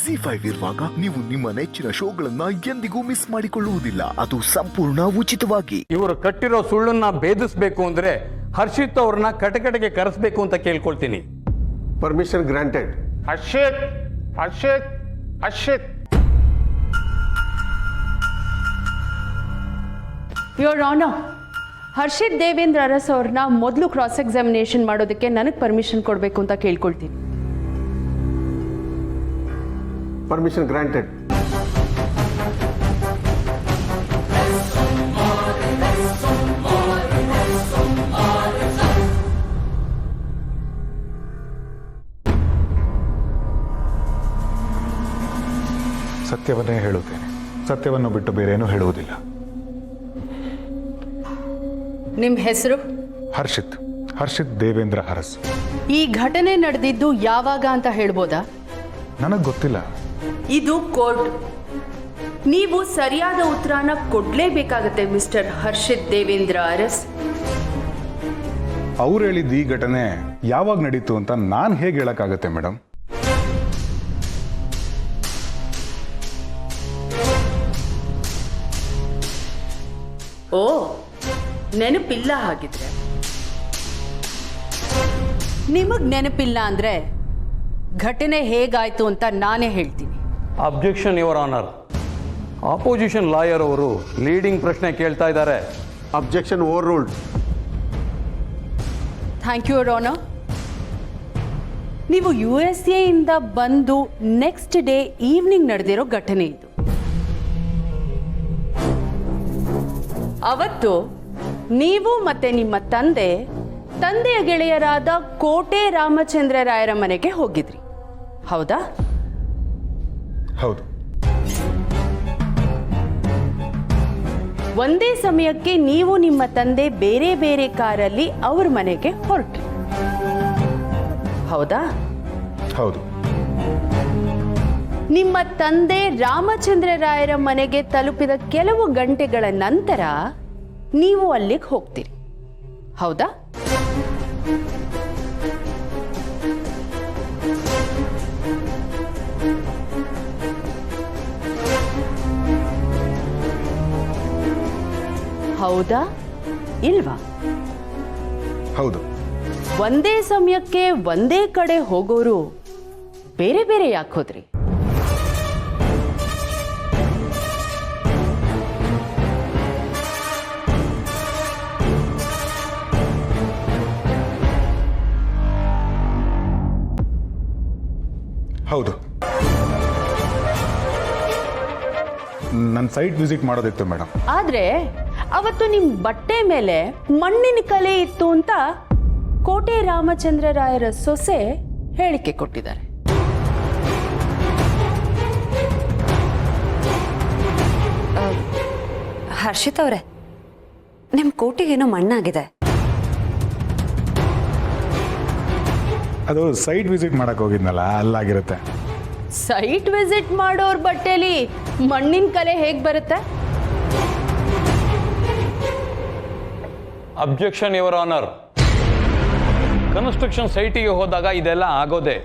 ZEE5 ಇರುವಾಗ ನೀವು ನಿಮ್ಮ ನೆಚ್ಚಿನ ಶೋಗಳನ್ನ ಎಂದಿಗೂ ಮಿಸ್ ಮಾಡಿಕೊಳ್ಳುವುದಿಲ್ಲ. ಅದು ಸಂಪೂರ್ಣ ಉಚಿತವಾಗಿ. ಇವರು ಕಟ್ಟಿರೋ ಸುಳ್ಳನ್ನ ಭೇದಿಸಬೇಕು ಅಂದ್ರೆ ಹರ್ಷಿತ್ ಅವ್ರನ್ನ ಕಟಕಟೆಗೆ ಕರೆಸಬೇಕು ಅಂತ ಕೇಳ್ಕೊಳ್ತೀನಿ. Permission granted. Harshit Harshit Harshit. Your honour, Harshit Devendra Aras ಅವ್ರನ್ನ ಮೊದಲು ಕ್ರಾಸ್ ಎಕ್ಸಾಮಿನೇಷನ್ ಮಾಡೋದಕ್ಕೆ ನನಗೆ ಪರ್ಮಿಷನ್ ಕೊಡಬೇಕು ಅಂತ ಕೇಳ್ಕೊಳ್ತೀನಿ. Permission granted. ಸತ್ಯವನ್ನೇ ಹೇಳುತ್ತೇನೆ. ಸತ್ಯವನ್ನು ಬಿಟ್ಟು ಬೇರೇನೂ ಹೇಳುವುದಿಲ್ಲ. ನಿಮ್ಮ ಹೆಸರು? ಹರ್ಷಿತ್ ದೇವೇಂದ್ರ ಅರಸ್. ಈ ಘಟನೆ ನಡೆದಿದ್ದು ಯಾವಾಗ ಅಂತ ಹೇಳ್ಬೋದಾ? ನನಗೆ ಗೊತ್ತಿಲ್ಲ. ಇದು ಕೋರ್ಟ್. ನೀವು ಸರಿಯಾದ ಉತ್ತರನ ಕೊಡ್ಲೇಬೇಕಾಗತ್ತೆ ಮಿಸ್ಟರ್ ಹರ್ಷಿತ್ ದೇವೇಂದ್ರ ಅರಸ್. ಅವ್ರು ಹೇಳಿದ ಈ ಘಟನೆ ಯಾವಾಗ ನಡೀತು ಅಂತ ನಾನು ಹೇಗೆ ಹೇಳಕ್ಕಾಗತ್ತೆ ಮೇಡಮ್? ಓ, ನೆನಪಿಲ್ಲ ಹಾಗಿದ್ರೆ. ನಿಮಗ್ ನೆನಪಿಲ್ಲ ಅಂದ್ರೆ ಘಟನೆ ಹೇಗಾಯ್ತು ಅಂತ ನಾನೇ ಹೇಳ್ತೀನಿ. Objection your honour. Opposition lawyer ಅವರು ಲೀಡಿಂಗ್ ಪ್ರಶ್ನೆ ಕೇಳ್ತಾ ಇದ್ದಾರೆ. Objection overruled. Thank you your honour. ನೀವು USA ಇಂದ ಬಂದು ನೆಕ್ಸ್ಟ್ ಡೇ ಈವ್ನಿಂಗ್ ನಡೆದಿರೋ ಘಟನೆ ಇದು. ಅವತ್ತು ನೀವು ಮತ್ತೆ ನಿಮ್ಮ ತಂದೆಯ ಗೆಳೆಯರಾದ ಕೋಟೆ ರಾಮಚಂದ್ರ ರಾಯರ ಮನೆಗೆ ಹೋಗಿದ್ರಿ, ಹೌದಾ? ಹೌದು. ಒಂದೇ ಸಮಯಕ್ಕೆ ನೀವು ನಿಮ್ಮ ತಂದೆ ಬೇರೆ ಬೇರೆ ಕಾರಲ್ಲಿ ಅವ್ರ ಮನೆಗೆ ಹೊರಟ್ರಿ, ಹೌದಾ? ಹೌದು. ನಿಮ್ಮ ತಂದೆ ರಾಮಚಂದ್ರ ರಾಯರ ಮನೆಗೆ ತಲುಪಿದ ಕೆಲವು ಗಂಟೆಗಳ ನಂತರ ನೀವು ಅಲ್ಲಿಗೆ ಹೋಗ್ತೀರಿ, ಹೌದಾ? ಹೌದಾ ಇಲ್ವಾ? ಹೌದು. ಒಂದೇ ಸಮಯಕ್ಕೆ ಒಂದೇ ಕಡೆ ಹೋಗೋರು ಬೇರೆ ಬೇರೆ ಯಾಕೆ ಹೋದ್ರಿ? ಹೌದು. ನನ್ನ ಸೈಟ್ ವಿಸಿಟ್ ಮಾಡೋದಿತ್ತು ಮೇಡಮ್. ಆದ್ರೆ ಅವತ್ತು ನಿಮ್ ಬಟ್ಟೆ ಮೇಲೆ ಮಣ್ಣಿನ ಕಲೆ ಇತ್ತು ಅಂತ ಕೋಟೆ ರಾಮಚಂದ್ರ ರಾಯರ ಸೊಸೆ ಹೇಳಿಕೆ ಕೊಟ್ಟಿದ್ದಾರೆ. ಹರ್ಷಿತ್ ಅವರೇ, ನಿಮ್ ಕೋಟಿಗೇನೋ ಮಣ್ಣಾಗಿದೆ. ಅದು ಸೈಟ್ ವಿಸಿಟ್ ಮಾಡಕ್ ಹೋಗಿದ್ನಲ್ಲ, ಅಲ್ಲಾಗಿರುತ್ತೆ. ಸೈಟ್ ವಿಸಿಟ್ ಮಾಡೋರ್ ಬಟ್ಟೆಲಿ ಮಣ್ಣಿನ ಕಲೆ ಹೇಗ್ ಬರುತ್ತೆ? Objection your honour. ಕನ್ಸ್ಟ್ರಕ್ಷನ್ ಸೈಟಿಗೆ ಹೋದಾಗ ಇದೆಲ್ಲ ಆಗೋದೆ.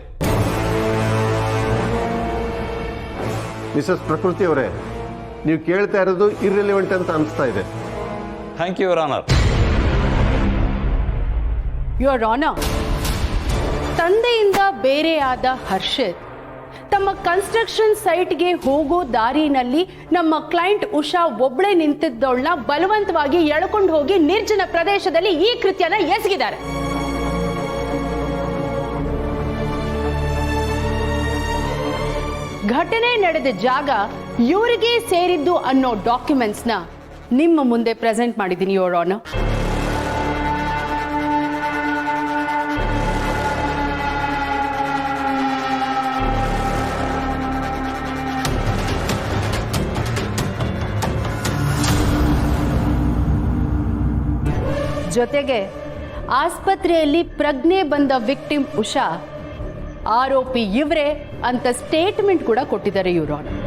ಮಿಸಸ್ ಪ್ರಕೃತಿ ಅವರೇ, ನೀವು ಕೇಳ್ತಾ ಇರೋದು ಇರ್ರೆಲಿವೆಂಟ್ ಅಂತ ಅನಿಸ್ತಾ ಇದೆ. Thank you your honour. Your honour, ತಂದೆಯಿಂದ ಬೇರೆಯಾದ ಹರ್ಷಿತ್ ತಮ್ಮ ಕನ್ಸ್ಟ್ರಕ್ಷನ್ ಸೈಟ್ಗೆ ಹೋಗೋ ದಾರಿನಲ್ಲಿ ನಮ್ಮ ಕ್ಲೈಂಟ್ ಉಷಾ ಒಬ್ಳೆ ನಿಂತಿದ್ದವಳನ್ನ ಬಲವಂತವಾಗಿ ಎಳ್ಕೊಂಡು ಹೋಗಿ ನಿರ್ಜನ ಪ್ರದೇಶದಲ್ಲಿ ಈ ಕೃತ್ಯನ ಎಸಗಿದ್ದಾರೆ. ಘಟನೆ ನಡೆದ ಜಾಗ ಇವರಿಗೆ ಸೇರಿದ್ದು ಅನ್ನೋ ಡಾಕ್ಯುಮೆಂಟ್ಸ್ನ ನಿಮ್ಮ ಮುಂದೆ ಪ್ರೆಸೆಂಟ್ ಮಾಡಿದ್ದೀನಿ ಯೋರ್ ಆನರ್. ಜೊತೆಗೆ ಆಸ್ಪತ್ರೆಯಲ್ಲಿ ಪ್ರಜ್ಞೆ ಬಂದ ವಿಕ್ಟಿಮ್ ಉಷಾ ಆರೋಪಿ ಇವರೇ ಅಂತ ಸ್ಟೇಟ್ಮೆಂಟ್ ಕೂಡ ಕೊಟ್ಟಿದ್ದಾರೆ ಯುವರ್ ಆನರ್.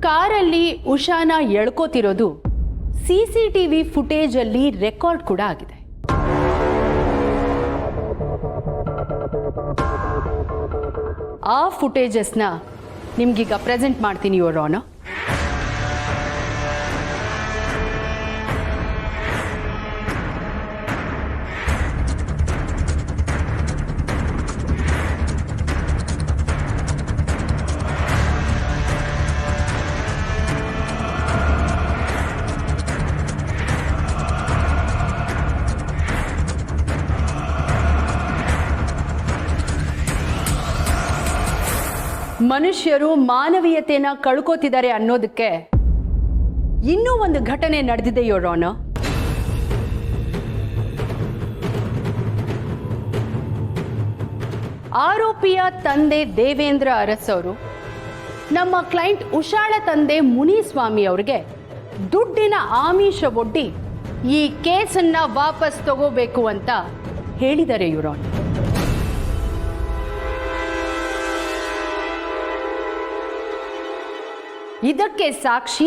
ಕಾರಲ್ಲಿ ಉಷಾನ ಎಳ್ಕೋತಿರೋದು CCTV ಫುಟೇಜ್ ಅಲ್ಲಿ ರೆಕಾರ್ಡ್ ಕೂಡ ಆಗಿದೆ. ಆ ಫುಟೇಜಸ್ನ ನಿಮ್ಗೀಗ ಪ್ರೆಸೆಂಟ್ ಮಾಡ್ತೀನಿ ಯುವರ್ ಆನರ್. ಮನುಷ್ಯರು ಮಾನವೀಯತೆನ ಕಳ್ಕೋತಿದ್ದಾರೆ ಅನ್ನೋದಕ್ಕೆ ಇನ್ನೂ ಒಂದು ಘಟನೆ ನಡೆದಿದೆ ಯುವರ್ ಆನರ್. ಆರೋಪಿಯ ತಂದೆ ದೇವೇಂದ್ರ ಅರಸ್ ಅವರು ನಮ್ಮ ಕ್ಲೈಂಟ್ ಉಷಾಳ ತಂದೆ ಮುನಿಸ್ವಾಮಿ ಅವರಿಗೆ ದುಡ್ಡಿನ ಆಮಿಷ ಒಡ್ಡಿ ಈ ಕೇಸನ್ನ ವಾಪಸ್ ತಗೋಬೇಕು ಅಂತ ಹೇಳಿದ್ದಾರೆ ಯುವರ್ ಆನರ್. ಇದಕ್ಕೆ ಸಾಕ್ಷಿ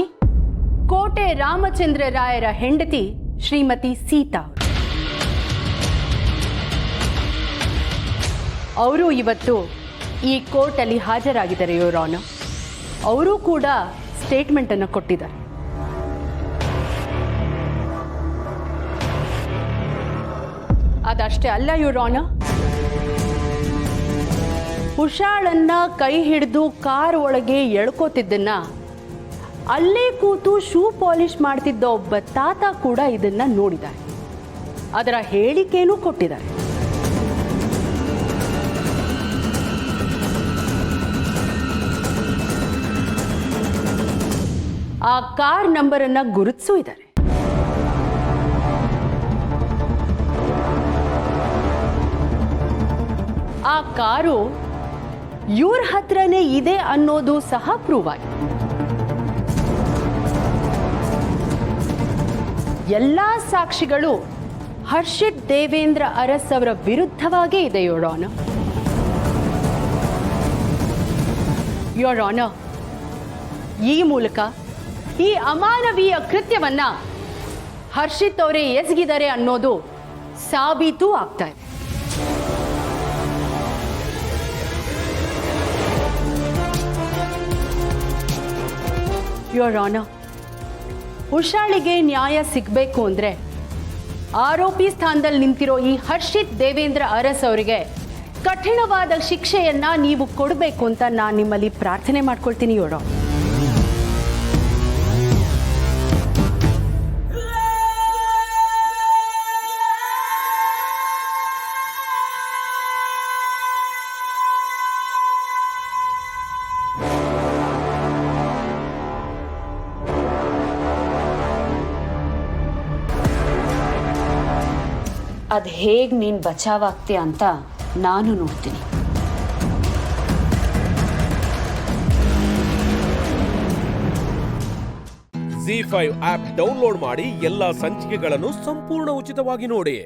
ಕೋಟೆ ರಾಮಚಂದ್ರ ರಾಯರ ಹೆಂಡತಿ ಶ್ರೀಮತಿ ಸೀತಾ. ಅವರು ಇವತ್ತು ಈ ಕೋರ್ಟಲ್ಲಿ ಹಾಜರಾಗಿದ್ದಾರೆ ಯುವರ್ ಆನರ್. ಅವರು ಕೂಡ ಸ್ಟೇಟ್ಮೆಂಟ್ ಅನ್ನು ಕೊಟ್ಟಿದ್ದಾರೆ. ಅದಷ್ಟೇ ಅಲ್ಲ ಯುವರ್ ಆನರ್, ಉಷಾಳನ್ನ ಕೈ ಹಿಡಿದು ಕಾರ್ ಒಳಗೆ ಎಳ್ಕೋತಿದ್ದನ್ನ ಅಲ್ಲೇ ಕೂತು ಶೂ ಪಾಲಿಶ್ ಮಾಡ್ತಿದ್ದ ಒಬ್ಬ ತಾತ ಕೂಡ ಇದನ್ನ ನೋಡಿದ್ದಾರೆ. ಅದರ ಹೇಳಿಕೆನೂ ಕೊಟ್ಟಿದ್ದಾರೆ. ಆ ಕಾರ್ ನಂಬರ್ ಅನ್ನ ಗುರುತಿಸೂ ಇದ್ದಾರೆ. ಆ ಕಾರು ಇವ್ರ ಹತ್ರನೇ ಇದೆ ಅನ್ನೋದು ಸಹ ಪ್ರೂವ್ ಆಗಿದೆ. ಎಲ್ಲಾ ಸಾಕ್ಷಿಗಳು ಹರ್ಷಿತ್ ದೇವೇಂದ್ರ ಅರಸ್ ಅವರ ವಿರುದ್ಧವಾಗೇ ಇದೆ ಯುವರ್ ಆನರ್. ಯುವರ್ ಆನರ್, ಈ ಮೂಲಕ ಈ ಅಮಾನವೀಯ ಕೃತ್ಯವನ್ನ ಹರ್ಷಿತ್ ಅವರೇ ಎಸಗಿದ್ದಾರೆ ಅನ್ನೋದು ಸಾಬೀತು ಆಗ್ತಾ ಇದೆ. ಯುವರ್ ಆನರ್, ಉಷಾಳಿಗೆ ನ್ಯಾಯ ಸಿಗಬೇಕು ಅಂದ್ರೆ ಆರೋಪಿ ಸ್ಥಾನದಲ್ಲಿ ನಿಂತಿರೋ ಈ ಹರ್ಷಿತ್ ದೇವೇಂದ್ರ ಅರಸ್ ಅವರಿಗೆ ಕಠಿಣವಾದ ಶಿಕ್ಷೆಯನ್ನ ನೀವು ಕೊಡಬೇಕು ಅಂತ ನಾನು ನಿಮ್ಮಲ್ಲಿ ಪ್ರಾರ್ಥನೆ ಮಾಡ್ಕೊಳ್ತೀನಿ ಯುವರ್ ಆನರ್. ಅದು ಹೇಗೆ ನೀನು ಬಚಾವಾಗ್ತೀಯ ಅಂತ ನಾನು ನೋಡ್ತೀನಿ. ZEE5 ಆಪ್ ಡೌನ್ಲೋಡ್ ಮಾಡಿ ಎಲ್ಲಾ ಸಂಚಿಕೆಗಳನ್ನು ಸಂಪೂರ್ಣ ಉಚಿತವಾಗಿ ನೋಡಿ.